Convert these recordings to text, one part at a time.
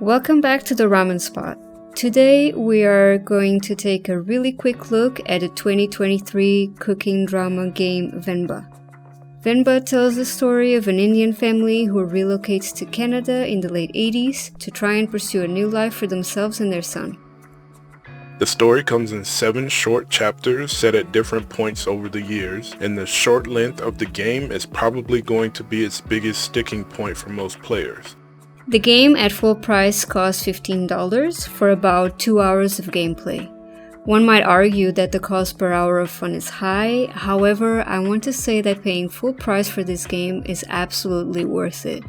Welcome back to the Ramen Spot. Today we are going to take a really quick look at the 2023 cooking drama game Venba. Venba tells the story of an Indian family who relocates to Canada in the late 80s to try and pursue a new life for themselves and their son. The story comes in 7 short chapters set at different points over the years, and the short length of the game is probably going to be its biggest sticking point for most players. The game at full price costs $15 for about 2 hours of gameplay. One might argue that the cost per hour of fun is high, however, I want to say that paying full price for this game is absolutely worth it.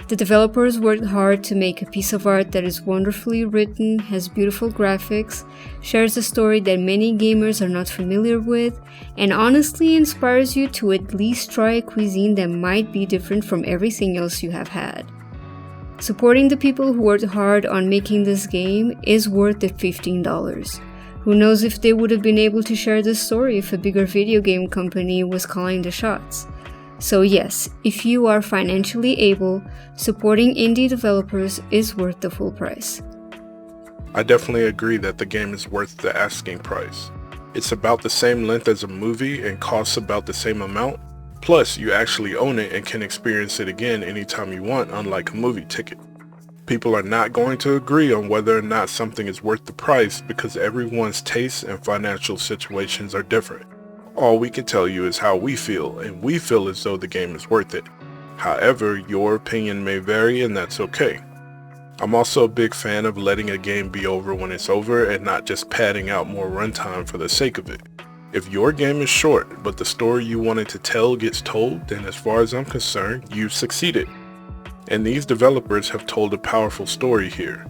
The developers worked hard to make a piece of art that is wonderfully written, has beautiful graphics, shares a story that many gamers are not familiar with, and honestly inspires you to at least try a cuisine that might be different from everything else you have had. Supporting the people who worked hard on making this game is worth the $15. Who knows if they would have been able to share this story if a bigger video game company was calling the shots. So yes, if you are financially able, supporting indie developers is worth the full price. I definitely agree that the game is worth the asking price. It's about the same length as a movie and costs about the same amount. Plus, you actually own it and can experience it again anytime you want, unlike a movie ticket. People are not going to agree on whether or not something is worth the price because everyone's tastes and financial situations are different. All we can tell you is how we feel, and we feel as though the game is worth it. However, your opinion may vary, and that's okay. I'm also a big fan of letting a game be over when it's over and not just padding out more runtime for the sake of it. If your game is short, but the story you wanted to tell gets told, then as far as I'm concerned, you've succeeded. And these developers have told a powerful story here.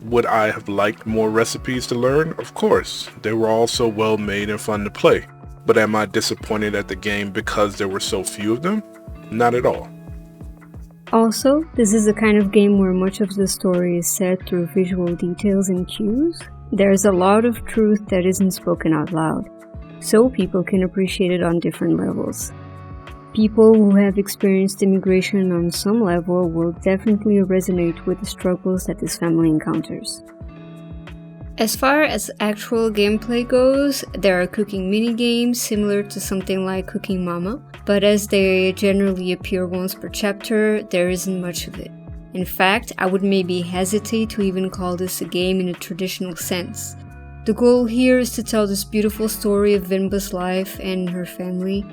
Would I have liked more recipes to learn? Of course. They were also well made and fun to play. But am I disappointed at the game because there were so few of them? Not at all. Also, this is the kind of game where much of the story is said through visual details and cues. There's a lot of truth that isn't spoken out loud, so people can appreciate it on different levels. People who have experienced immigration on some level will definitely resonate with the struggles that this family encounters. As far as actual gameplay goes, there are cooking minigames similar to something like Cooking Mama, but as they generally appear once per chapter, there isn't much of it. In fact, I would maybe hesitate to even call this a game in a traditional sense. The goal here is to tell this beautiful story of Venba's life and her family,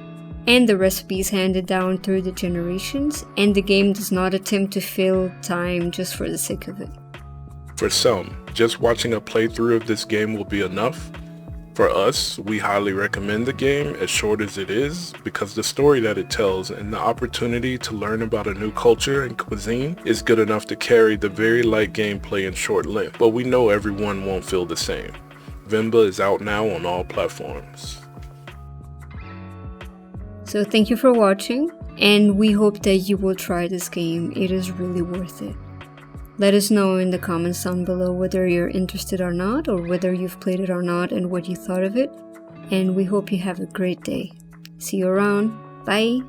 and the recipes handed down through the generations, and the game does not attempt to fill time just for the sake of it. For some, just watching a playthrough of this game will be enough. For us, we highly recommend the game, as short as it is, because the story that it tells and the opportunity to learn about a new culture and cuisine is good enough to carry the very light gameplay in short length, but we know everyone won't feel the same. Venba is out now on all platforms. So thank you for watching, and we hope that you will try this game. It is really worth it. Let us know in the comments down below whether you're interested or not, or whether you've played it or not and what you thought of it. And we hope you have a great day. See you around. Bye!